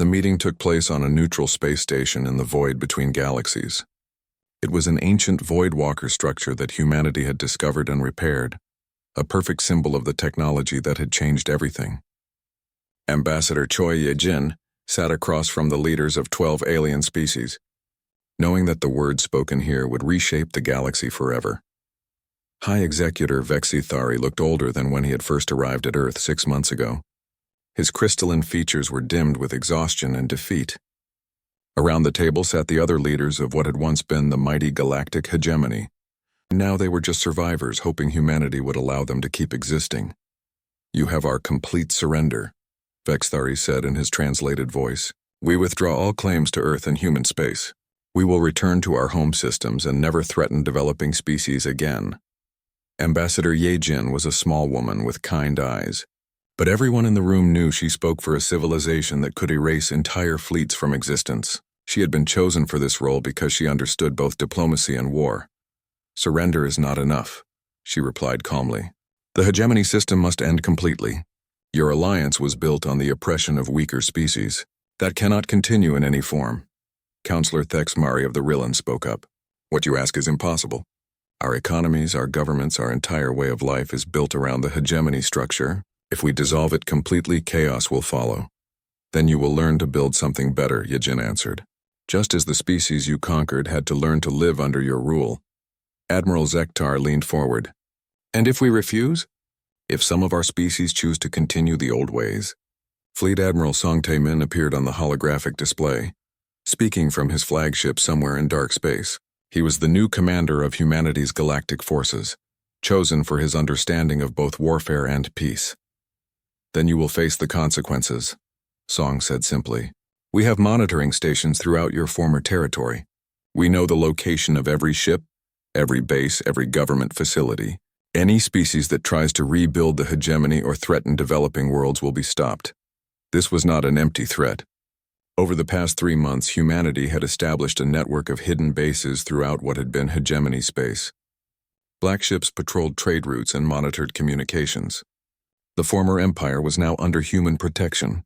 meeting took place on a neutral space station in the void between galaxies. It was an ancient void walker structure that humanity had discovered and repaired, a perfect symbol of the technology that had changed everything. Ambassador Choi Ye-jin sat across from the leaders of 12 alien species, knowing that the words spoken here would reshape the galaxy forever. High Executor Vexi Thari looked older than when he had first arrived at Earth 6 months ago. His crystalline features were dimmed with exhaustion and defeat. Around the table sat the other leaders of what had once been the mighty galactic hegemony. Now they were just survivors hoping humanity would allow them to keep existing. "You have our complete surrender," Vexthari said in his translated voice. "We withdraw all claims to Earth and human space. We will return to our home systems and never threaten developing species again." Ambassador Ye-jin was a small woman with kind eyes, but everyone in the room knew she spoke for a civilization that could erase entire fleets from existence. She had been chosen for this role because she understood both diplomacy and war. "Surrender is not enough," she replied calmly. "The hegemony system must end completely. Your alliance was built on the oppression of weaker species. That cannot continue in any form." Counselor Thex Mari of the Rillan spoke up. "What you ask is impossible. Our economies, our governments, our entire way of life is built around the hegemony structure. If we dissolve it completely, chaos will follow. Then you will learn to build something better," Ye-jin answered. "Just as the species you conquered had to learn to live under your rule." Admiral Zektar leaned forward. "And if we refuse? If some of our species choose to continue the old ways?" Fleet Admiral Song Tae-min appeared on the holographic display, speaking from his flagship somewhere in dark space. He was the new commander of humanity's galactic forces, chosen for his understanding of both warfare and peace. "Then you will face the consequences," Song said simply. "We have monitoring stations throughout your former territory. We know the location of every ship, every base, every government facility. Any species that tries to rebuild the hegemony or threaten developing worlds will be stopped." This was not an empty threat. Over the past 3 months, humanity had established a network of hidden bases throughout what had been hegemony space. Black ships patrolled trade routes and monitored communications. The former empire was now under human protection,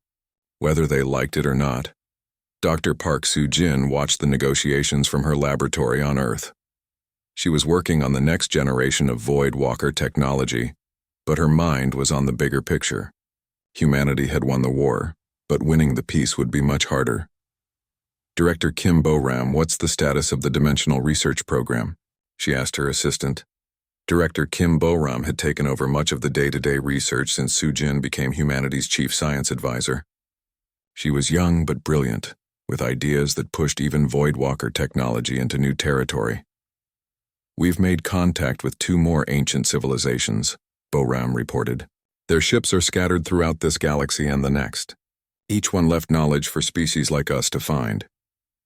whether they liked it or not. Dr. Park Soo-jin watched the negotiations from her laboratory on Earth. She was working on the next generation of Void Walker technology, but her mind was on the bigger picture. Humanity had won the war, but winning the peace would be much harder. "Director Kim Bo-ram, what's the status of the Dimensional Research Program?" she asked her assistant. Director Kim Bo-ram had taken over much of the day-to-day research since Soo-jin became humanity's chief science advisor. She was young but brilliant, with ideas that pushed even Void Walker technology into new territory. "We've made contact with 2 more ancient civilizations," Bo-ram reported. "Their ships are scattered throughout this galaxy and the next. Each one left knowledge for species like us to find."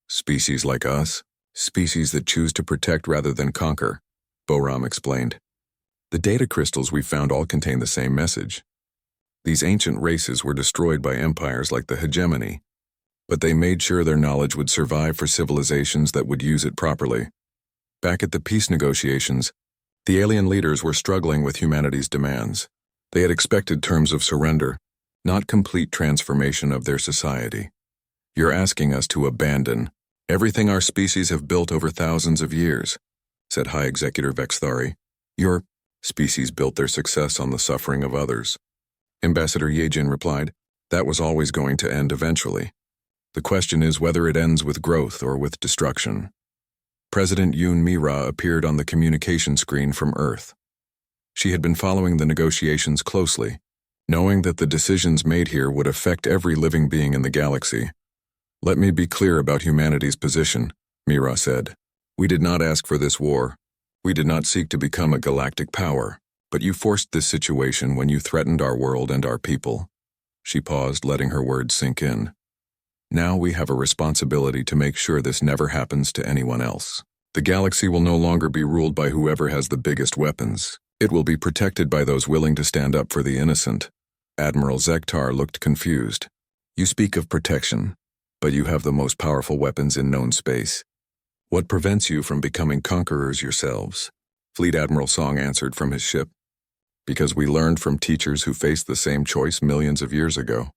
"Species like us? Species that choose to protect rather than conquer," Bo-ram explained. "The data crystals we found all contain the same message. These ancient races were destroyed by empires like the hegemony, but they made sure their knowledge would survive for civilizations that would use it properly. Back at the peace negotiations, the alien leaders were struggling with humanity's demands. They had expected terms of surrender, not complete transformation of their society. You're asking us to abandon everything our species have built over thousands of years, said High Executor Vexthari. Your species built their success on the suffering of others. Ambassador Ye-jin replied, that was always going to end eventually. The question is whether it ends with growth or with destruction. President Yoon Mi-ra appeared on the communication screen from Earth. She had been following the negotiations closely, knowing that the decisions made here would affect every living being in the galaxy. Let me be clear about humanity's position, Mi-ra said. We did not ask for this war. We did not seek to become a galactic power, but you forced this situation when you threatened our world and our people. She paused, letting her words sink in. Now we have a responsibility to make sure this never happens to anyone else. The galaxy will no longer be ruled by whoever has the biggest weapons. It will be protected by those willing to stand up for the innocent. Admiral Zektar looked confused. You speak of protection, but you have the most powerful weapons in known space. What prevents you from becoming conquerors yourselves? Fleet Admiral Song answered from his ship. Because we learned from teachers who faced the same choice millions of years ago.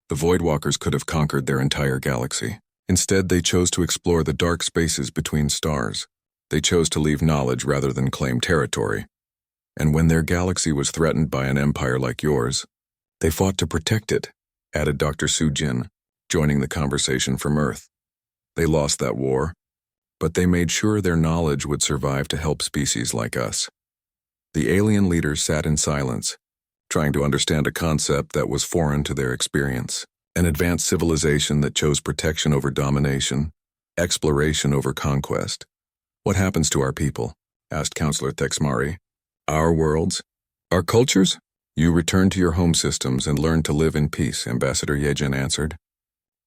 The Voidwalkers could have conquered their entire galaxy. Instead, they chose to explore the dark spaces between stars. They chose to leave knowledge rather than claim territory. And when their galaxy was threatened by an empire like yours, they fought to protect it, added Dr. Sujin, joining the conversation from Earth. They lost that war, but they made sure their knowledge would survive to help species like us. The alien leaders sat in silence, trying to understand a concept that was foreign to their experience. An advanced civilization that chose protection over domination, exploration over conquest. What happens to our people? Asked Counselor Thexmari. Our worlds? Our cultures? You return to your home systems and learn to live in peace, Ambassador Yejin answered.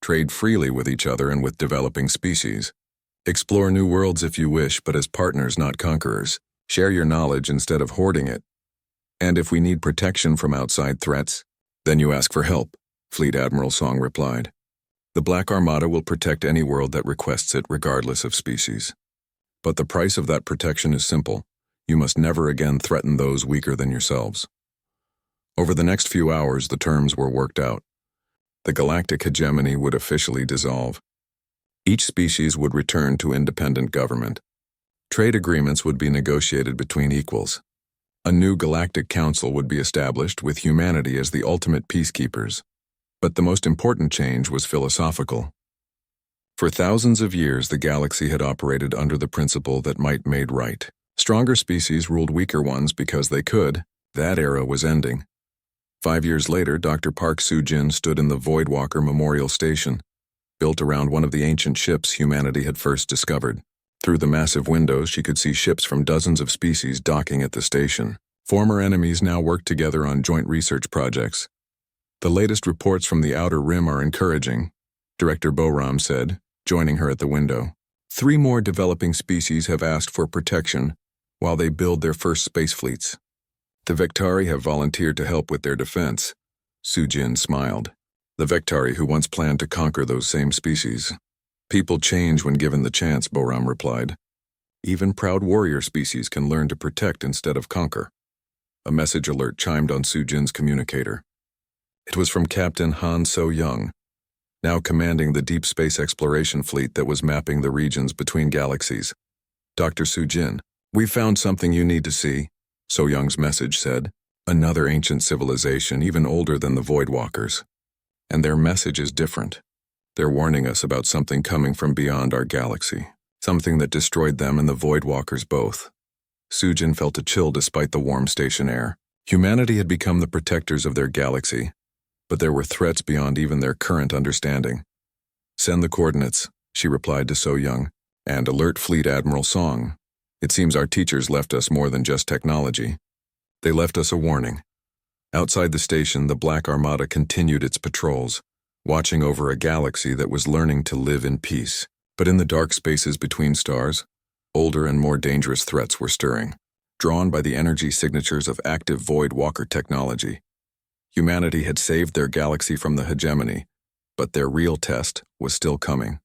Trade freely with each other and with developing species. Explore new worlds if you wish, but as partners, not conquerors. Share your knowledge instead of hoarding it. And if we need protection from outside threats, then you ask for help, Fleet Admiral Song replied. The Black Armada will protect any world that requests it regardless of species. But the price of that protection is simple. You must never again threaten those weaker than yourselves. Over the next few hours, the terms were worked out. The galactic hegemony would officially dissolve. Each species would return to independent government. Trade agreements would be negotiated between equals. A new galactic council would be established with humanity as the ultimate peacekeepers. But the most important change was philosophical. For thousands of years, the galaxy had operated under the principle that might made right. Stronger species ruled weaker ones because they could. That era was ending. 5 years later, Dr. Park Soo-jin stood in the Voidwalker Memorial Station, built around one of the ancient ships humanity had first discovered. Through the massive windows, she could see ships from dozens of species docking at the station. Former enemies now worked together on joint research projects. The latest reports from the Outer Rim are encouraging, Director Boram said, joining her at the window. 3 more developing species have asked for protection while they build their first space fleets. The Vectari have volunteered to help with their defense. Sujin smiled. The Vectari who once planned to conquer those same species. People change when given the chance, Boram replied. Even proud warrior species can learn to protect instead of conquer. A message alert chimed on Sujin's communicator. It was from Captain Han So-young, now commanding the deep space exploration fleet that was mapping the regions between galaxies. Dr. Sujin, we've found something you need to see, So-young's message said. Another ancient civilization, even older than the Voidwalkers. And their message is different. They're warning us about something coming from beyond our galaxy, something that destroyed them and the Voidwalkers both. Sujin felt a chill despite the warm station air. Humanity had become the protectors of their galaxy, but there were threats beyond even their current understanding. Send the coordinates, she replied to So-young, and alert Fleet Admiral Song. It seems our teachers left us more than just technology. They left us a warning. Outside the station, the Black Armada continued its patrols, watching over a galaxy that was learning to live in peace. But in the dark spaces between stars, older and more dangerous threats were stirring, drawn by the energy signatures of active Voidwalker technology. Humanity had saved their galaxy from the hegemony, but their real test was still coming.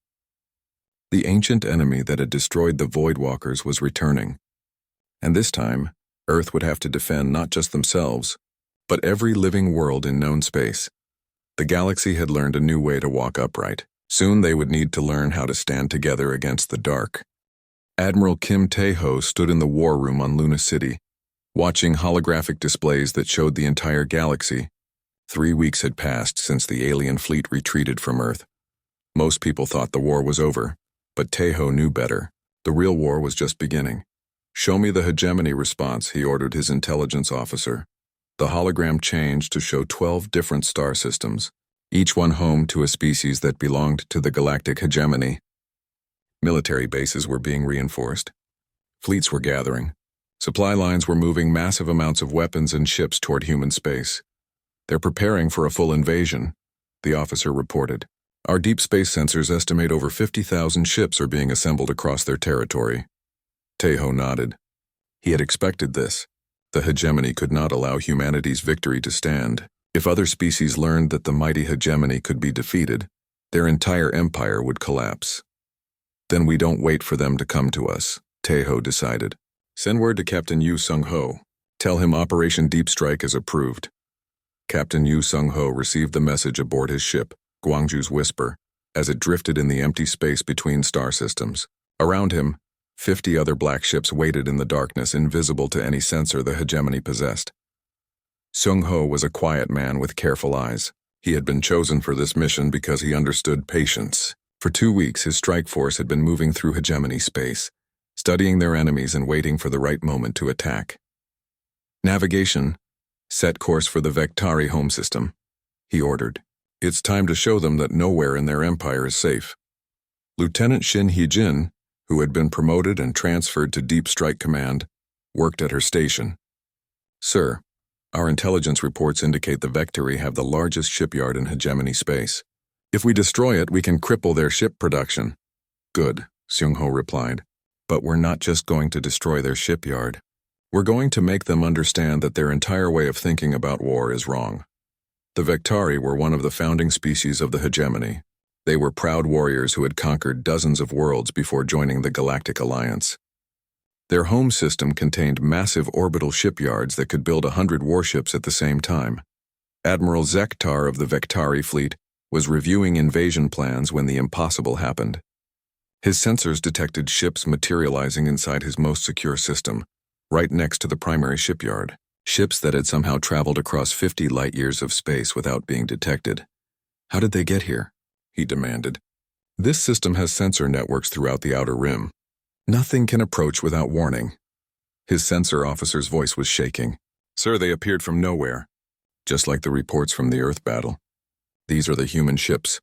The ancient enemy that had destroyed the Voidwalkers was returning. And this time, Earth would have to defend not just themselves, but every living world in known space. The galaxy had learned a new way to walk upright. Soon they would need to learn how to stand together against the dark. Admiral Kim Tae-ho stood in the war room on Luna City, watching holographic displays that showed the entire galaxy. 3 weeks had passed since the alien fleet retreated from Earth. Most people thought the war was over, but Tae-ho knew better. The real war was just beginning. Show me the hegemony response, he ordered his intelligence officer. The hologram changed to show 12 different star systems, each one home to a species that belonged to the galactic hegemony. Military bases were being reinforced. Fleets were gathering. Supply lines were moving massive amounts of weapons and ships toward human space. They're preparing for a full invasion, the officer reported. Our deep space sensors estimate over 50,000 ships are being assembled across their territory. Tae-ho nodded. He had expected this. The hegemony could not allow humanity's victory to stand. If other species learned that the mighty hegemony could be defeated, their entire empire would collapse. Then we don't wait for them to come to us, Tae-ho decided. Send word to Captain Yu Sung-ho. Tell him Operation Deep Strike is approved. Captain Yu Sung-ho received the message aboard his ship, Guangzhou's Whisper, as it drifted in the empty space between star systems. Around him, 50 other black ships waited in the darkness, invisible to any sensor the hegemony possessed. Sung-ho was a quiet man with careful eyes. He had been chosen for this mission because he understood patience. For 2 weeks, his strike force had been moving through hegemony space, studying their enemies and waiting for the right moment to attack. Navigation. Set course for the Vectari home system, he ordered. It's time to show them that nowhere in their empire is safe. Lieutenant Shin Hee-jin, who had been promoted and transferred to Deep Strike Command, worked at her station. Sir, our intelligence reports indicate the Vectari have the largest shipyard in hegemony space. If we destroy it, we can cripple their ship production. Good, Seung-ho replied. But we're not just going to destroy their shipyard. We're going to make them understand that their entire way of thinking about war is wrong. The Vectari were one of the founding species of the hegemony. They were proud warriors who had conquered dozens of worlds before joining the Galactic Alliance. Their home system contained massive orbital shipyards that could build 100 warships at the same time. Admiral Zektar of the Vectari fleet was reviewing invasion plans when the impossible happened. His sensors detected ships materializing inside his most secure system, right next to the primary shipyard. Ships that had somehow traveled across 50 light-years of space without being detected. How did they get here? He demanded. This system has sensor networks throughout the outer rim. Nothing can approach without warning. His sensor officer's voice was shaking. Sir, they appeared from nowhere. Just like the reports from the Earth battle. These are the human ships.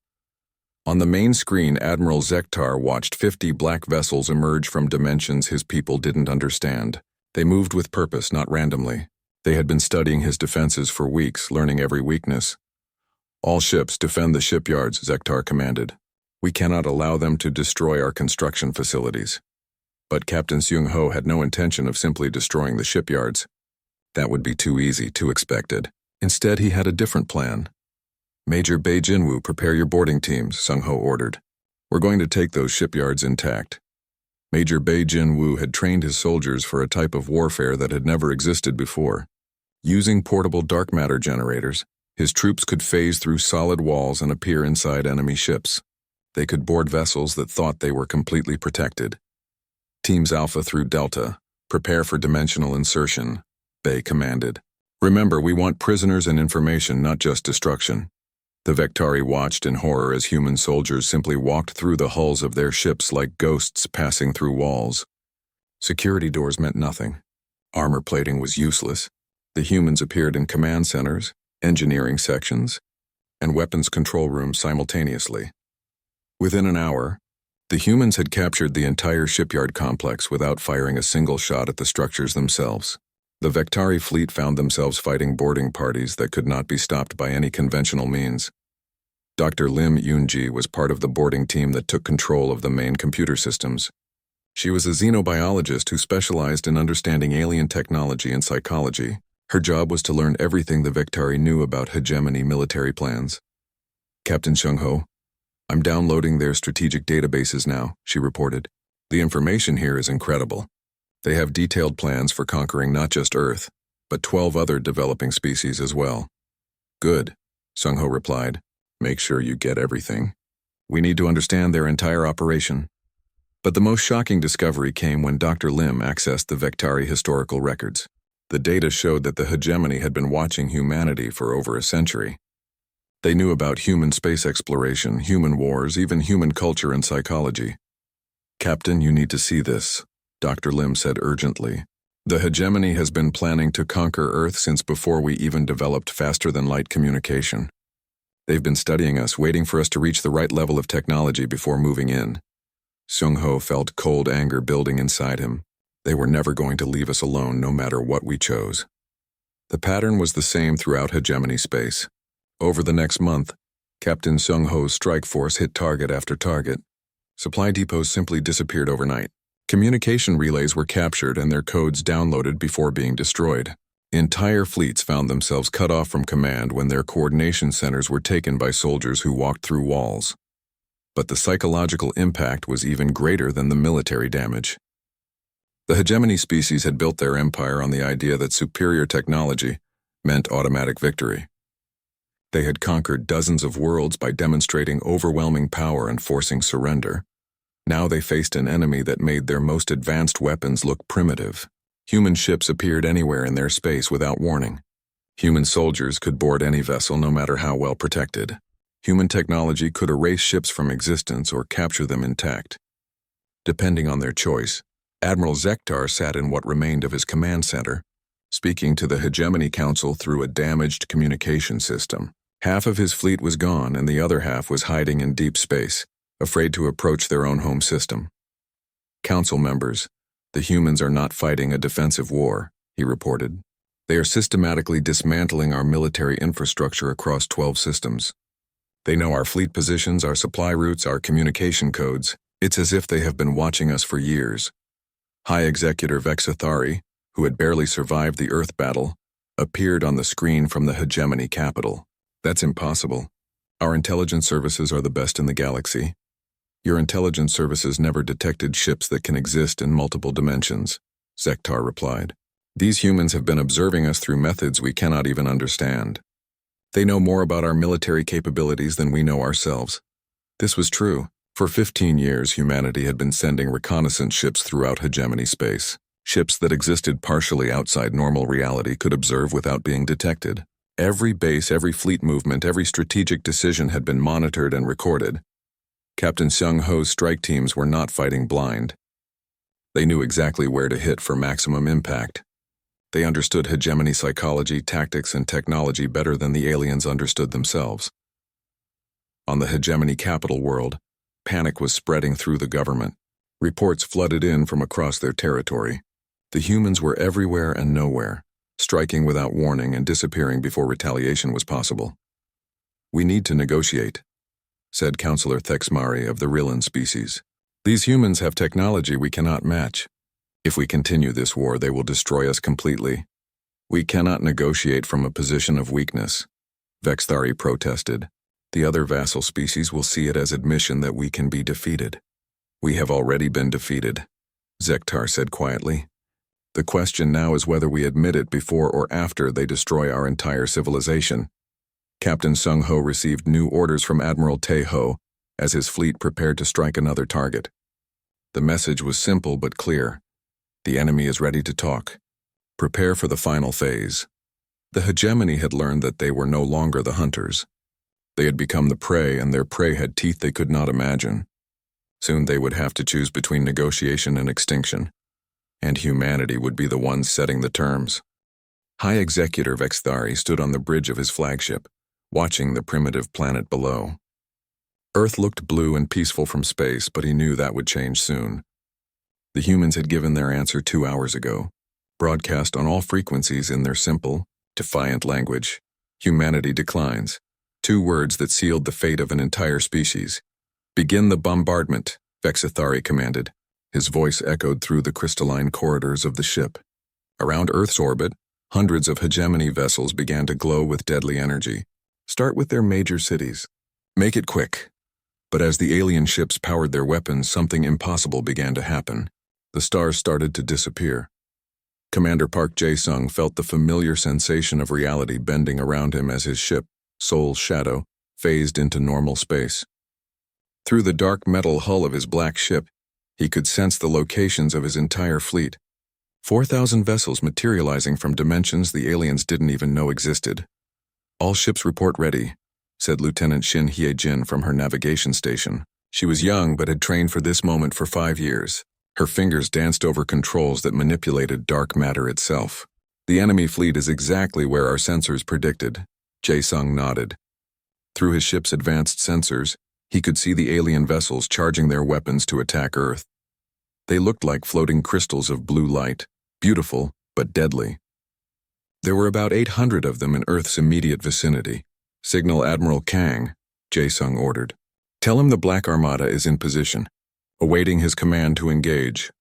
On the main screen, Admiral Zektar watched 50 black vessels emerge from dimensions his people didn't understand. They moved with purpose, not randomly. They had been studying his defenses for weeks, learning every weakness. All ships defend the shipyards, Zektar commanded. We cannot allow them to destroy our construction facilities. But Captain Seung-ho had no intention of simply destroying the shipyards. That would be too easy, too expected. Instead, he had a different plan. Major Bei Jinwoo, prepare your boarding teams, Seung-ho ordered. We're going to take those shipyards intact. Major Bei Jinwoo had trained his soldiers for a type of warfare that had never existed before. Using portable dark matter generators, his troops could phase through solid walls and appear inside enemy ships. They could board vessels that thought they were completely protected. Teams Alpha through Delta, prepare for dimensional insertion, Bei commanded. Remember, we want prisoners and information, not just destruction. The Vectari watched in horror as human soldiers simply walked through the hulls of their ships like ghosts passing through walls. Security doors meant nothing. Armor plating was useless. The humans appeared in command centers, engineering sections, and weapons control rooms simultaneously. Within an hour, the humans had captured the entire shipyard complex without firing a single shot at the structures themselves. The Vectari fleet found themselves fighting boarding parties that could not be stopped by any conventional means. Dr. Lim Yoonji was part of the boarding team that took control of the main computer systems. She was a xenobiologist who specialized in understanding alien technology and psychology. Her job was to learn everything the Vectari knew about hegemony military plans. Captain Seung-ho, I'm downloading their strategic databases now, she reported. The information here is incredible. They have detailed plans for conquering not just Earth, but 12 other developing species as well. Good, Seung-ho replied. Make sure you get everything. We need to understand their entire operation. But the most shocking discovery came when Dr. Lim accessed the Vectari historical records. The data showed that the hegemony had been watching humanity for over a century. They knew about human space exploration, human wars, even human culture and psychology. Captain, you need to see this, Dr. Lim said urgently. The hegemony has been planning to conquer Earth since before we even developed faster-than-light communication. They've been studying us, waiting for us to reach the right level of technology before moving in. Seung-ho felt cold anger building inside him. They were never going to leave us alone, no matter what we chose. The pattern was the same throughout hegemony space. Over the next month, Captain Seung-ho's strike force hit target after target. Supply depots simply disappeared overnight. Communication relays were captured and their codes downloaded before being destroyed. Entire fleets found themselves cut off from command when their coordination centers were taken by soldiers who walked through walls. But the psychological impact was even greater than the military damage. The hegemony species had built their empire on the idea that superior technology meant automatic victory. They had conquered dozens of worlds by demonstrating overwhelming power and forcing surrender. Now they faced an enemy that made their most advanced weapons look primitive. Human ships appeared anywhere in their space without warning. Human soldiers could board any vessel no matter how well protected. Human technology could erase ships from existence or capture them intact. Depending on their choice, Admiral Zektar sat in what remained of his command center, speaking to the Hegemony Council through a damaged communication system. Half of his fleet was gone and the other half was hiding in deep space, afraid to approach their own home system. Council members, the humans are not fighting a defensive war, he reported. They are systematically dismantling our military infrastructure across 12 systems. They know our fleet positions, our supply routes, our communication codes. It's as if they have been watching us for years. High Executor Vexathari, who had barely survived the Earth battle, appeared on the screen from the Hegemony capital. That's impossible. Our intelligence services are the best in the galaxy. Your intelligence services never detected ships that can exist in multiple dimensions, Zektar replied. These humans have been observing us through methods we cannot even understand. They know more about our military capabilities than we know ourselves. This was true. For 15 years, humanity had been sending reconnaissance ships throughout hegemony space. Ships that existed partially outside normal reality could observe without being detected. Every base, every fleet movement, every strategic decision had been monitored and recorded. Captain Seung Ho's strike teams were not fighting blind. They knew exactly where to hit for maximum impact. They understood hegemony psychology, tactics, and technology better than the aliens understood themselves. On the hegemony capital world, panic was spreading through the government. Reports flooded in from across their territory. The humans were everywhere and nowhere, striking without warning and disappearing before retaliation was possible. We need to negotiate, said Councillor Thexmari of the Rillan species. These humans have technology we cannot match. If we continue this war, they will destroy us completely. We cannot negotiate from a position of weakness, Vexthari protested. The other vassal species will see it as admission that we can be defeated. We have already been defeated, Zektar said quietly. The question now is whether we admit it before or after they destroy our entire civilization. Captain Seung Ho received new orders from Admiral Tae Ho as his fleet prepared to strike another target. The message was simple but clear. The enemy is ready to talk. Prepare for the final phase. The hegemony had learned that they were no longer the hunters. They had become the prey, and their prey had teeth they could not imagine. Soon they would have to choose between negotiation and extinction, and humanity would be the ones setting the terms. High Executor Vexthari stood on the bridge of his flagship, watching the primitive planet below. Earth looked blue and peaceful from space, but he knew that would change soon. The humans had given their answer 2 hours ago, broadcast on all frequencies in their simple, defiant language. Humanity declines. 2 words that sealed the fate of an entire species. Begin the bombardment, Vexathari commanded. His voice echoed through the crystalline corridors of the ship. Around Earth's orbit, hundreds of hegemony vessels began to glow with deadly energy. Start with their major cities. Make it quick. But as the alien ships powered their weapons, something impossible began to happen. The stars started to disappear. Commander Park Jae-sung felt the familiar sensation of reality bending around him as his ship, Soul's Shadow, phased into normal space. Through the dark metal hull of his black ship, he could sense the locations of his entire fleet. 4,000 vessels materializing from dimensions the aliens didn't even know existed. All ships report ready, said Lieutenant Shin Hye-jin from her navigation station. She was young but had trained for this moment for 5 years. Her fingers danced over controls that manipulated dark matter itself. The enemy fleet is exactly where our sensors predicted. Jae-sung nodded. Through his ship's advanced sensors, he could see the alien vessels charging their weapons to attack Earth. They looked like floating crystals of blue light, beautiful but deadly. There were about 800 of them in Earth's immediate vicinity. Signal Admiral Kang, Jae-sung ordered. Tell him the Black Armada is in position, awaiting his command to engage.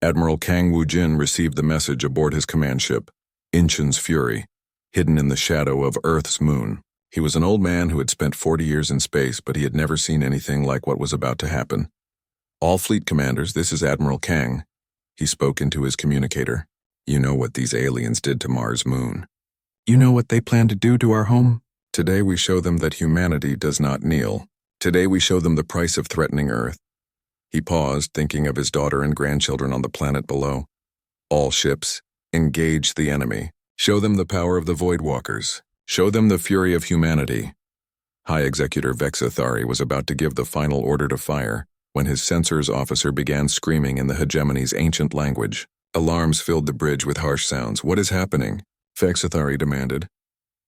Admiral Kang Woo-jin received the message aboard his command ship, Incheon's Fury, hidden in the shadow of Earth's moon. He was an old man who had spent 40 years in space, but he had never seen anything like what was about to happen. All fleet commanders, this is Admiral Kang. He spoke into his communicator. You know what these aliens did to Mars' moon. You know what they plan to do to our home? Today we show them that humanity does not kneel. Today we show them the price of threatening Earth. He paused, thinking of his daughter and grandchildren on the planet below. All ships, engage the enemy. Show them the power of the Voidwalkers. Show them the fury of humanity. High Executor Vexathari was about to give the final order to fire when his sensors officer began screaming in the hegemony's ancient language. Alarms filled the bridge with harsh sounds. "What is happening?" Vexathari demanded.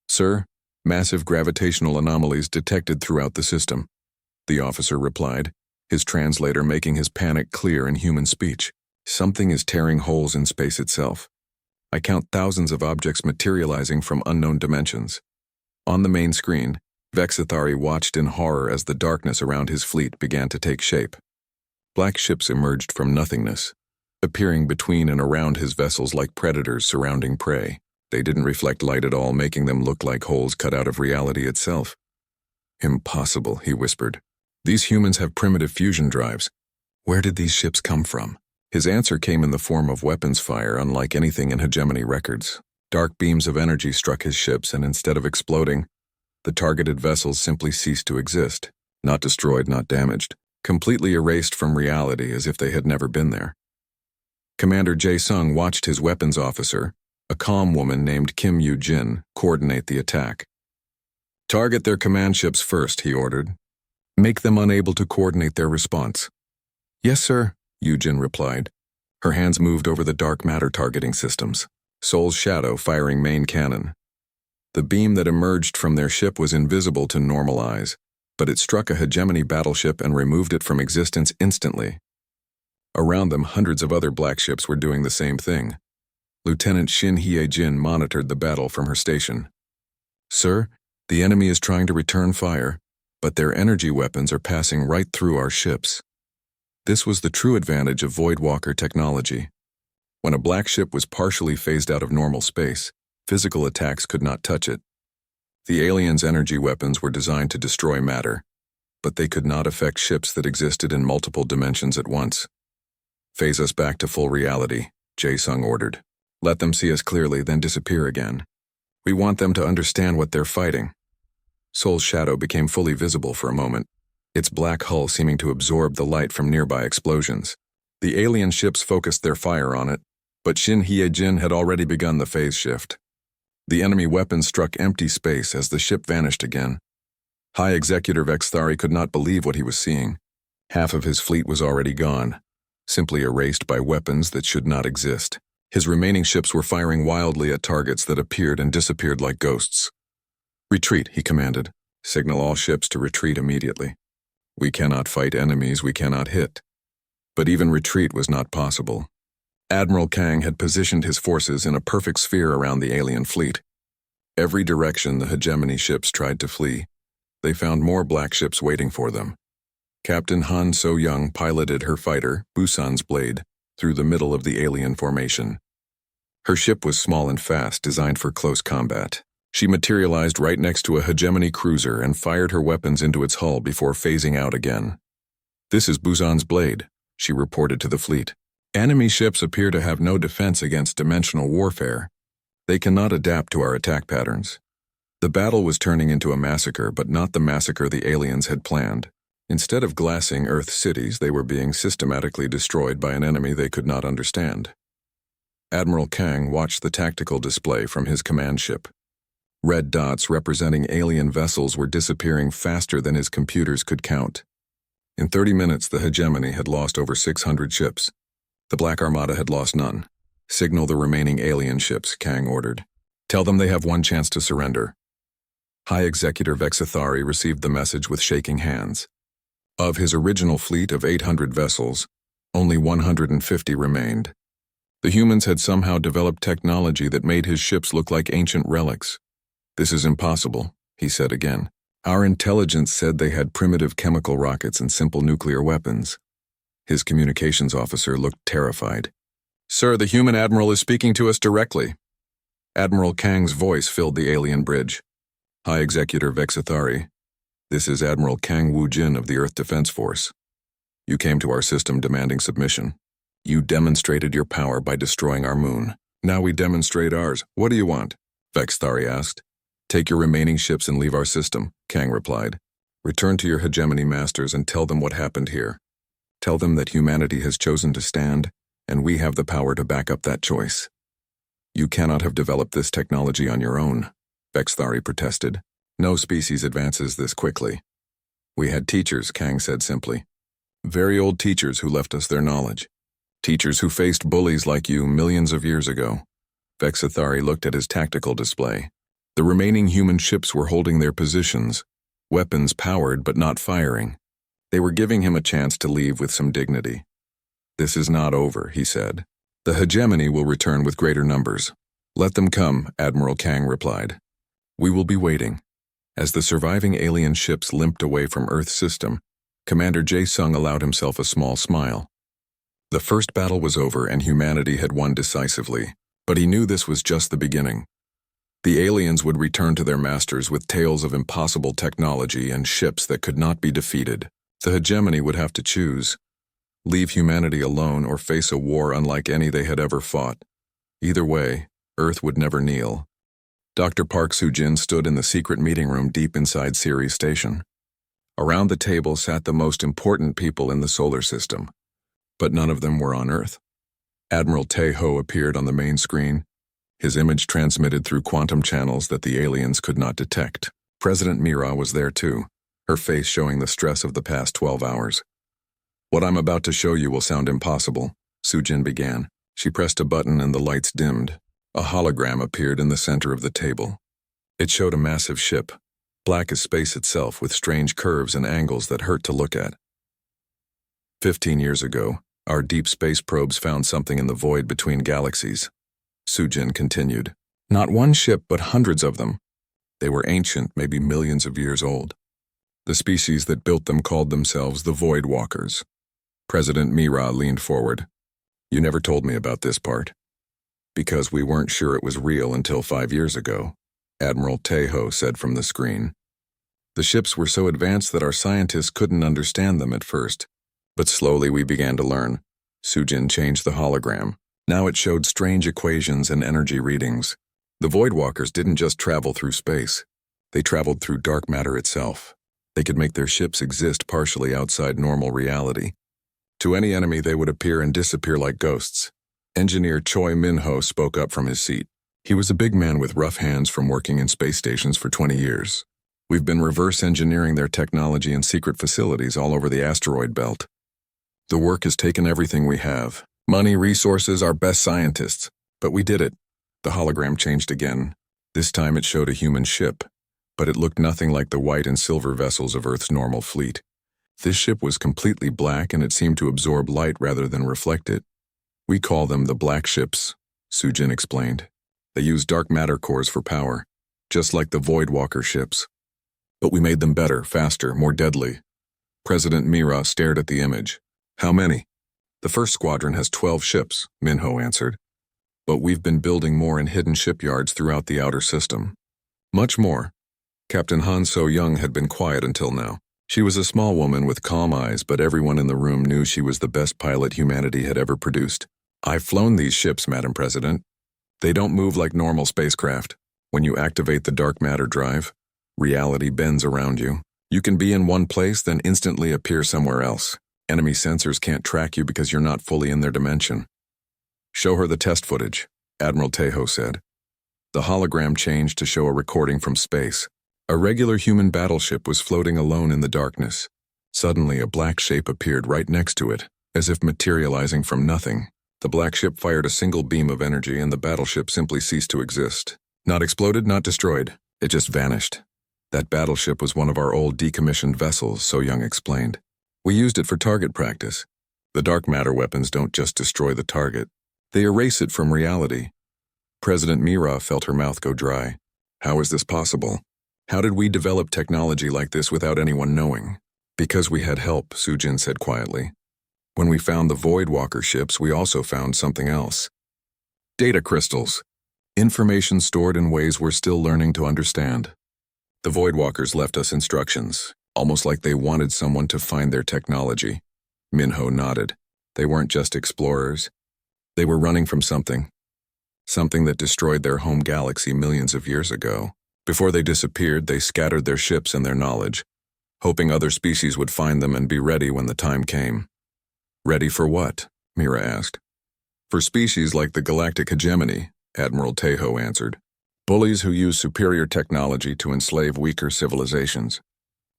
"Sir, massive gravitational anomalies detected throughout the system," the officer replied, his translator making his panic clear in human speech. "Something is tearing holes in space itself. I count thousands of objects materializing from unknown dimensions." On the main screen, Vexathari watched in horror as the darkness around his fleet began to take shape. Black ships emerged from nothingness, appearing between and around his vessels like predators surrounding prey. They didn't reflect light at all, making them look like holes cut out of reality itself. "Impossible," he whispered. "These humans have primitive fusion drives. Where did these ships come from?" His answer came in the form of weapons fire unlike anything in hegemony records. Dark beams of energy struck his ships, and instead of exploding, the targeted vessels simply ceased to exist. Not destroyed, not damaged, completely erased from reality as if they had never been there. Commander Jae-sung watched his weapons officer, a calm woman named Kim Yu-jin, coordinate the attack. "Target their command ships first," he ordered. "Make them unable to coordinate their response." "Yes, sir," Yu-jin replied. Her hands moved over the dark matter targeting systems. Soul's Shadow firing main cannon. The beam that emerged from their ship was invisible to normal eyes, but it struck a hegemony battleship and removed it from existence instantly. Around them, hundreds of other black ships were doing the same thing. Lieutenant Shin Hye-jin monitored the battle from her station. "Sir, the enemy is trying to return fire, but their energy weapons are passing right through our ships." This was the true advantage of Voidwalker technology. When a black ship was partially phased out of normal space, physical attacks could not touch it. The aliens' energy weapons were designed to destroy matter, but they could not affect ships that existed in multiple dimensions at once. "Phase us back to full reality," Jae-sung ordered. "Let them see us clearly, then disappear again. We want them to understand what they're fighting." Soul's Shadow became fully visible for a moment, its black hull seeming to absorb the light from nearby explosions. The alien ships focused their fire on it, but Shin Hye-jin had already begun the phase shift. The enemy weapons struck empty space as the ship vanished again. High Executor Vexathari could not believe what he was seeing. Half of his fleet was already gone, simply erased by weapons that should not exist. His remaining ships were firing wildly at targets that appeared and disappeared like ghosts. "Retreat," he commanded. "Signal all ships to retreat immediately. We cannot fight enemies we cannot hit." But even retreat was not possible. Admiral Kang had positioned his forces in a perfect sphere around the alien fleet. Every direction the hegemony ships tried to flee, they found more black ships waiting for them. Captain Han So-young piloted her fighter, Busan's Blade, through the middle of the alien formation. Her ship was small and fast, designed for close combat. She materialized right next to a hegemony cruiser and fired her weapons into its hull before phasing out again. "This is Busan's Blade," she reported to the fleet. "Enemy ships appear to have no defense against dimensional warfare. They cannot adapt to our attack patterns." The battle was turning into a massacre, but not the massacre the aliens had planned. Instead of glassing Earth cities, they were being systematically destroyed by an enemy they could not understand. Admiral Kang watched the tactical display from his command ship. Red dots representing alien vessels were disappearing faster than his computers could count. In 30 minutes, the hegemony had lost over 600 ships. The Black Armada had lost none. "Signal the remaining alien ships," Kang ordered. "Tell them they have one chance to surrender." High Executor Vexathari received the message with shaking hands. Of his original fleet of 800 vessels, only 150 remained. The humans had somehow developed technology that made his ships look like ancient relics. "This is impossible," he said again. "Our intelligence said they had primitive chemical rockets and simple nuclear weapons." His communications officer looked terrified. "Sir, the human admiral is speaking to us directly." Admiral Kang's voice filled the alien bridge. "High Executor Vexathari, this is Admiral Kang Woo-jin of the Earth Defense Force. You came to our system demanding submission. You demonstrated your power by destroying our moon. Now we demonstrate ours. What do you want?" Vexathari asked. Take your remaining ships and leave our system, Kang replied. Return to your hegemony masters and tell them what happened here. Tell them that humanity has chosen to stand, and we have the power to back up that choice. You cannot have developed this technology on your own, Bexthari protested. No species advances this quickly. We had teachers, Kang said simply. Very old teachers who left us their knowledge. Teachers who faced bullies like you millions of years ago. Bexthari looked at his tactical display. The remaining human ships were holding their positions, weapons powered but not firing. They were giving him a chance to leave with some dignity. This is not over, he said. The hegemony will return with greater numbers. Let them come, Admiral Kang replied. We will be waiting. As the surviving alien ships limped away from Earth's system, Commander Jae-sung allowed himself a small smile. The first battle was over and humanity had won decisively, but he knew this was just the beginning. The aliens would return to their masters with tales of impossible technology and ships that could not be defeated. The hegemony would have to choose. Leave humanity alone or face a war unlike any they had ever fought. Either way, Earth would never kneel. Dr. Park Soo-jin stood in the secret meeting room deep inside Ceres Station. Around the table sat the most important people in the solar system, but none of them were on Earth. Admiral Tae-ho appeared on the main screen, his image transmitted through quantum channels that the aliens could not detect. President Mira was there too, her face showing the stress of the past 12 hours. What I'm about to show you will sound impossible, Soo-jin began. She pressed a button and the lights dimmed. A hologram appeared in the center of the table. It showed a massive ship, black as space itself with strange curves and angles that hurt to look at. 15 years ago, our deep space probes found something in the void between galaxies. Soo-jin continued. Not one ship, but hundreds of them. They were ancient, maybe millions of years old. The species that built them called themselves the Void Walkers. President Mira leaned forward. You never told me about this part. Because we weren't sure it was real until 5 years ago, Admiral Tae-ho said from the screen. The ships were so advanced that our scientists couldn't understand them at first, but slowly we began to learn. Soo-jin changed the hologram. Now it showed strange equations and energy readings. The Voidwalkers didn't just travel through space. They traveled through dark matter itself. They could make their ships exist partially outside normal reality. To any enemy, they would appear and disappear like ghosts. Engineer Choi Min-ho spoke up from his seat. He was a big man with rough hands from working in space stations for 20 years. We've been reverse engineering their technology in secret facilities all over the asteroid belt. The work has taken everything we have. Money, resources, our best scientists. But we did it. The hologram changed again. This time it showed a human ship, but it looked nothing like the white and silver vessels of Earth's normal fleet. This ship was completely black and it seemed to absorb light rather than reflect it. We call them the black ships, Soo-jin explained. They use dark matter cores for power, just like the Voidwalker ships. But we made them better, faster, more deadly. President Mira stared at the image. How many? The first squadron has 12 ships, Min-ho answered. But we've been building more in hidden shipyards throughout the outer system. Much more. Captain Han So-young had been quiet until now. She was a small woman with calm eyes, but everyone in the room knew she was the best pilot humanity had ever produced. I've flown these ships, Madam President. They don't move like normal spacecraft. When you activate the dark matter drive, reality bends around you. You can be in one place, then instantly appear somewhere else. Enemy sensors can't track you because you're not fully in their dimension. Show her the test footage, Admiral Tae-ho said. The hologram changed to show a recording from space. A regular human battleship was floating alone in the darkness. Suddenly, a black shape appeared right next to it, as if materializing from nothing. The black ship fired a single beam of energy and the battleship simply ceased to exist. Not exploded, not destroyed. It just vanished. That battleship was one of our old decommissioned vessels, So-young explained. We used it for target practice. The dark matter weapons don't just destroy the target. They erase it from reality. President Mira felt her mouth go dry. How is this possible? How did we develop technology like this without anyone knowing? Because we had help, Soo-jin said quietly. When we found the Voidwalker ships, we also found something else. Data crystals. Information stored in ways we're still learning to understand. The Voidwalkers left us instructions, almost like they wanted someone to find their technology. Min-ho nodded. They weren't just explorers. They were running from something. Something that destroyed their home galaxy millions of years ago. Before they disappeared, they scattered their ships and their knowledge, hoping other species would find them and be ready when the time came. Ready for what? Mira asked. For species like the Galactic Hegemony, Admiral Tejo answered. Bullies who use superior technology to enslave weaker civilizations.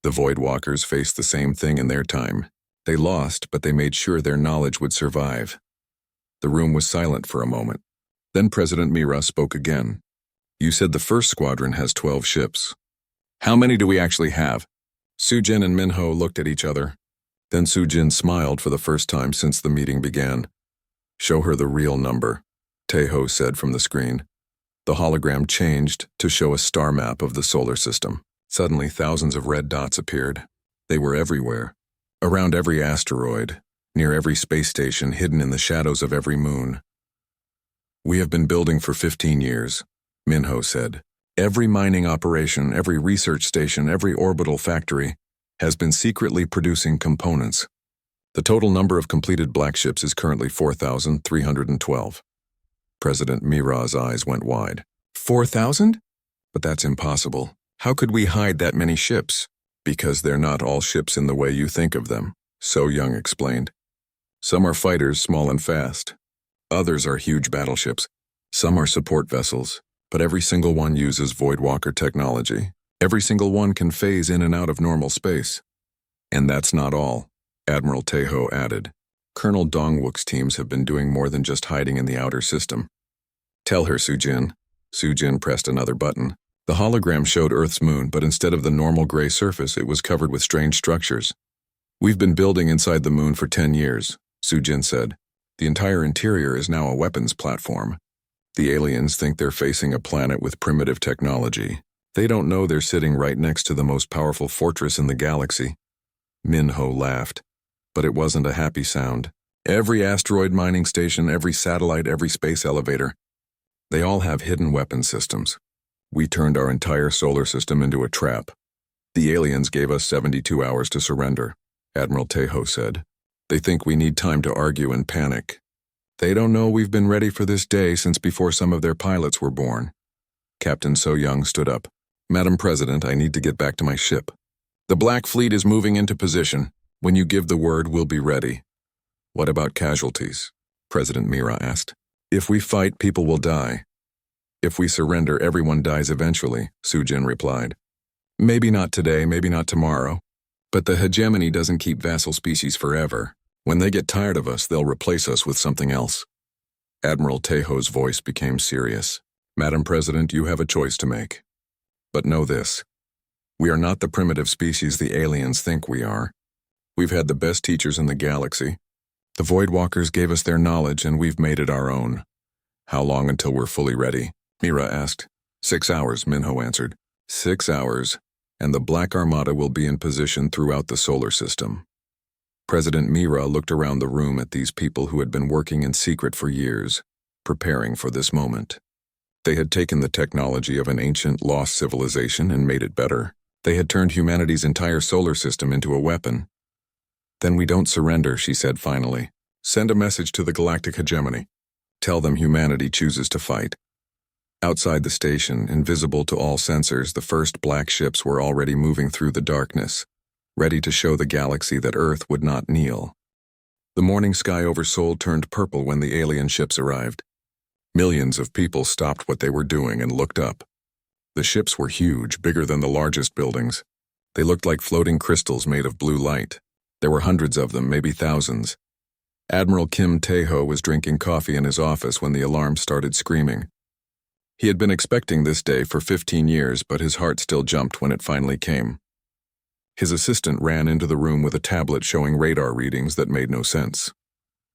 The Voidwalkers faced the same thing in their time. They lost, but they made sure their knowledge would survive. The room was silent for a moment. Then President Mira spoke again. You said the first squadron has 12 ships. How many do we actually have? Sujin and Minho looked at each other. Then Sujin smiled for the first time since the meeting began. Show her the real number, Tejo said from the screen. The hologram changed to show a star map of the solar system. Suddenly, thousands of red dots appeared. They were everywhere. Around every asteroid, near every space station, hidden in the shadows of every moon. We have been building for 15 years, Minho said. Every mining operation, every research station, every orbital factory has been secretly producing components. The total number of completed black ships is currently 4,312. President Mira's eyes went wide. 4,000? But that's impossible. How could we hide that many ships? Because they're not all ships in the way you think of them, So Young explained. Some are fighters, small and fast. Others are huge battleships. Some are support vessels, but every single one uses Voidwalker technology. Every single one can phase in and out of normal space. And that's not all, Admiral Tejo added. Colonel Dongwook's teams have been doing more than just hiding in the outer system. Tell her, Sujin. Sujin pressed another button. The hologram showed Earth's moon, but instead of the normal gray surface, it was covered with strange structures. We've been building inside the moon for 10 years, Sujin said. The entire interior is now a weapons platform. The aliens think they're facing a planet with primitive technology. They don't know they're sitting right next to the most powerful fortress in the galaxy. Minho laughed, but it wasn't a happy sound. Every asteroid mining station, every satellite, every space elevator, they all have hidden weapon systems. We turned our entire solar system into a trap. The aliens gave us 72 hours to surrender, Admiral Tejo said. They think we need time to argue and panic. They don't know we've been ready for this day since before some of their pilots were born. Captain So Young stood up. Madam President, I need to get back to my ship. The Black Fleet is moving into position. When you give the word, we'll be ready. What about casualties? President Mira asked. If we fight, people will die. If we surrender, everyone dies eventually, Sujin replied. Maybe not today, maybe not tomorrow. But the hegemony doesn't keep vassal species forever. When they get tired of us, they'll replace us with something else. Admiral Tejo's voice became serious. Madam President, you have a choice to make. But know this. We are not the primitive species the aliens think we are. We've had the best teachers in the galaxy. The Voidwalkers gave us their knowledge and we've made it our own. How long until we're fully ready? Mira asked. 6 hours, Minho answered. 6 hours, and the Black Armada will be in position throughout the solar system. President Mira looked around the room at these people who had been working in secret for years, preparing for this moment. They had taken the technology of an ancient, lost civilization and made it better. They had turned humanity's entire solar system into a weapon. Then we don't surrender, she said finally. Send a message to the Galactic Hegemony. Tell them humanity chooses to fight. Outside the station, invisible to all sensors, the first black ships were already moving through the darkness, ready to show the galaxy that Earth would not kneel. The morning sky over Seoul turned purple when the alien ships arrived. Millions of people stopped what they were doing and looked up. The ships were huge, bigger than the largest buildings. They looked like floating crystals made of blue light. There were hundreds of them, maybe thousands. Admiral Kim Tae-ho was drinking coffee in his office when the alarm started screaming. He had been expecting this day for 15 years, but his heart still jumped when it finally came. His assistant ran into the room with a tablet showing radar readings that made no sense.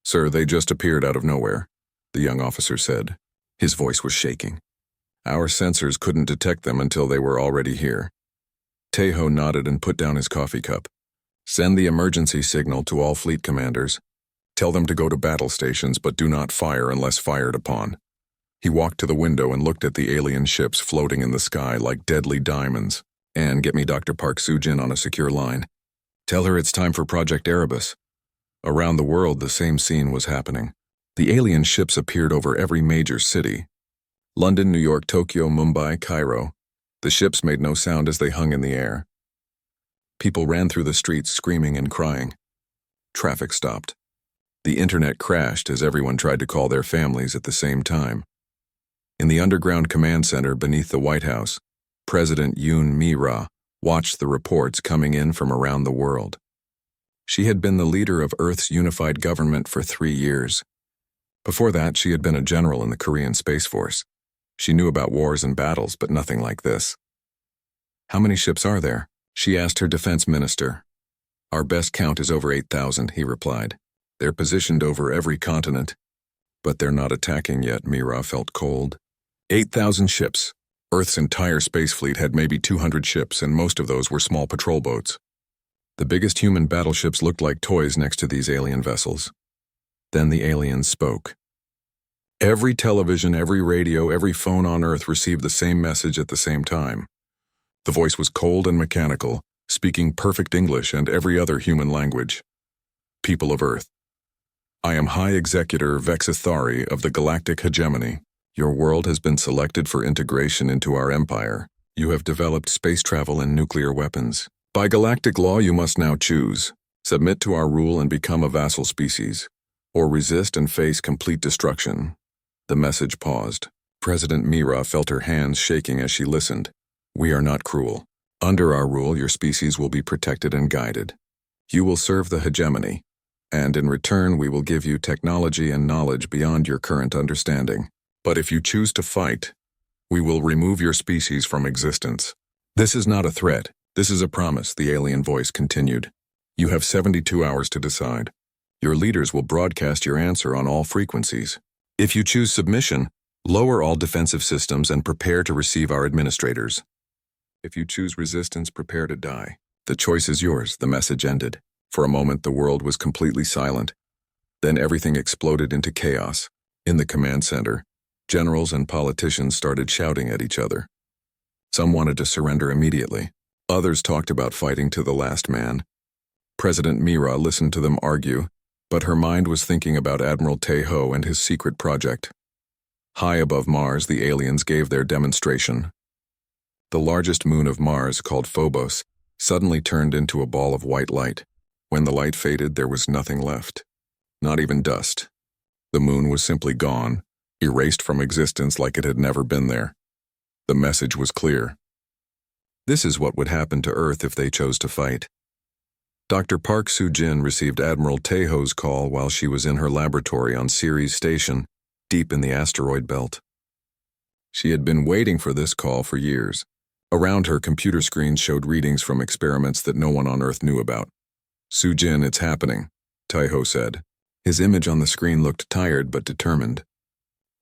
Sir, they just appeared out of nowhere, the young officer said. His voice was shaking. Our sensors couldn't detect them until they were already here. Tae-ho nodded and put down his coffee cup. Send the emergency signal to all fleet commanders. Tell them to go to battle stations, but do not fire unless fired upon. He walked to the window and looked at the alien ships floating in the sky like deadly diamonds. And get me Dr. Park Soo-jin on a secure line. Tell her it's time for Project Erebus. Around the world, the same scene was happening. The alien ships appeared over every major city. London, New York, Tokyo, Mumbai, Cairo. The ships made no sound as they hung in the air. People ran through the streets screaming and crying. Traffic stopped. The internet crashed as everyone tried to call their families at the same time. In the underground command center beneath the White House, President Yoon Mi-ra watched the reports coming in from around the world. She had been the leader of Earth's unified government for 3 years. Before that, she had been a general in the Korean Space Force. She knew about wars and battles, but nothing like this. "How many ships are there?" she asked her defense minister. "Our best count is over 8,000, he replied. "They're positioned over every continent." "But they're not attacking yet," Mi-ra felt cold. 8,000 ships. Earth's entire space fleet had maybe 200 ships, and most of those were small patrol boats. The biggest human battleships looked like toys next to these alien vessels. Then the aliens spoke. Every television, every radio, every phone on Earth received the same message at the same time. The voice was cold and mechanical, speaking perfect English and every other human language. "People of Earth, I am High Executor Vexithari of the Galactic Hegemony. Your world has been selected for integration into our empire. You have developed space travel and nuclear weapons. By galactic law, you must now choose: submit to our rule and become a vassal species, or resist and face complete destruction." The message paused. President Mi-ra felt her hands shaking as she listened. "We are not cruel. Under our rule, your species will be protected and guided. You will serve the hegemony, and in return we will give you technology and knowledge beyond your current understanding. But if you choose to fight, we will remove your species from existence." "This is not a threat. This is a promise," the alien voice continued. "You have 72 hours to decide. Your leaders will broadcast your answer on all frequencies. If you choose submission, lower all defensive systems and prepare to receive our administrators. If you choose resistance, prepare to die. The choice is yours," the message ended. For a moment, the world was completely silent. Then everything exploded into chaos. In the command center, generals and politicians started shouting at each other. Some wanted to surrender immediately. Others talked about fighting to the last man. President Mi-ra listened to them argue, but her mind was thinking about Admiral Tae-ho and his secret project. High above Mars, the aliens gave their demonstration. The largest moon of Mars, called Phobos, suddenly turned into a ball of white light. When the light faded, there was nothing left. Not even dust. The moon was simply gone, erased from existence like it had never been there. The message was clear. This is what would happen to Earth if they chose to fight. Dr. Park Soo-jin received Admiral Tae-ho's call while she was in her laboratory on Ceres Station, deep in the asteroid belt. She had been waiting for this call for years. Around her, computer screens showed readings from experiments that no one on Earth knew about. "Soo-jin, it's happening," Tae-ho said. His image on the screen looked tired but determined.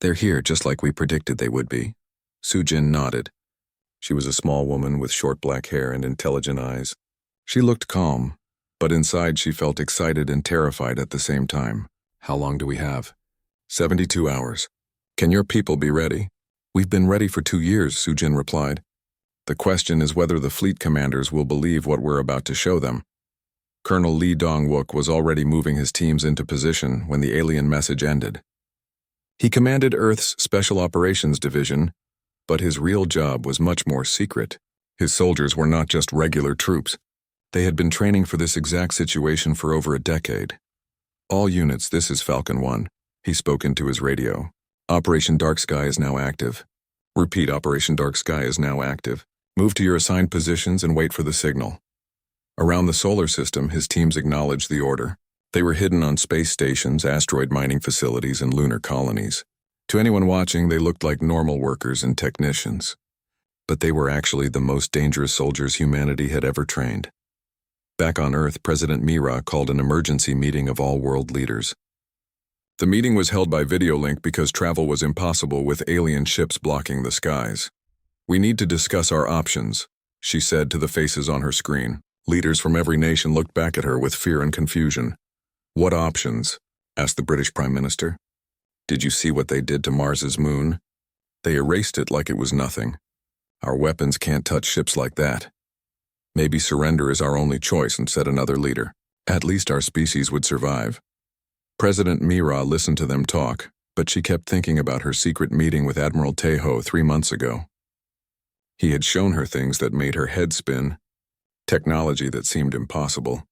"They're here just like we predicted they would be." Soo-jin nodded. She was a small woman with short black hair and intelligent eyes. She looked calm, but inside she felt excited and terrified at the same time. "How long do we have?" 72 hours. "Can your people be ready?" "We've been ready for 2 years, Soo-jin replied. "The question is whether the fleet commanders will believe what we're about to show them." Colonel Lee Dong-wook was already moving his teams into position when the alien message ended. He commanded Earth's Special Operations Division, but his real job was much more secret. His soldiers were not just regular troops. They had been training for this exact situation for over a decade. "All units, this is Falcon 1. He spoke into his radio. "Operation Dark Sky is now active." "Repeat, Operation Dark Sky is now active. Move to your assigned positions and wait for the signal." Around the solar system, his teams acknowledged the order. They were hidden on space stations, asteroid mining facilities, and lunar colonies. To anyone watching, they looked like normal workers and technicians. But they were actually the most dangerous soldiers humanity had ever trained. Back on Earth, President Mi-ra called an emergency meeting of all world leaders. The meeting was held by video link because travel was impossible with alien ships blocking the skies. "We need to discuss our options," she said to the faces on her screen. Leaders from every nation looked back at her with fear and confusion. "What options?" asked the British Prime Minister. "Did you see what they did to Mars's moon? They erased it like it was nothing. Our weapons can't touch ships like that. Maybe surrender is our only choice," said another leader. "At least our species would survive." President Mi-ra listened to them talk, but she kept thinking about her secret meeting with Admiral Tae-ho 3 months ago. He had shown her things that made her head spin, technology that seemed impossible,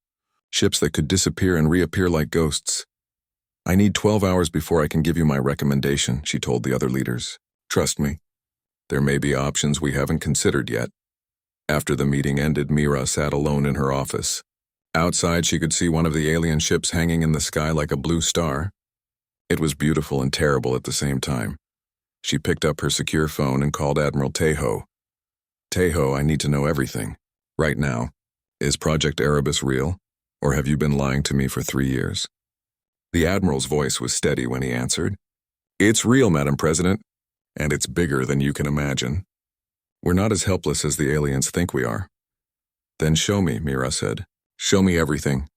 ships that could disappear and reappear like ghosts. "I need 12 hours before I can give you my recommendation," she told the other leaders. "Trust me. There may be options we haven't considered yet." After the meeting ended, Mira sat alone in her office. Outside, she could see one of the alien ships hanging in the sky like a blue star. It was beautiful and terrible at the same time. She picked up her secure phone and called Admiral Tejo. "Tejo, I need to know everything. Right now. Is Project Erebus real, or have you been lying to me for 3 years?" The Admiral's voice was steady when he answered. "It's real, Madam President, and it's bigger than you can imagine. We're not as helpless as the aliens think we are." "Then show me," Mira said. "Show me everything.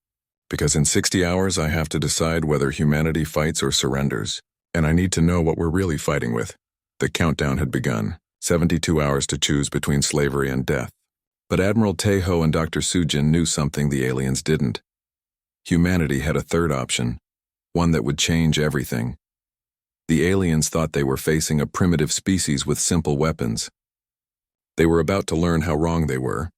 Because in 60 hours I have to decide whether humanity fights or surrenders, and I need to know what we're really fighting with." The countdown had begun, 72 hours to choose between slavery and death. But Admiral Tejo and Dr. Sujin knew something the aliens didn't. Humanity had a third option, one that would change everything. The aliens thought they were facing a primitive species with simple weapons. They were about to learn how wrong they were.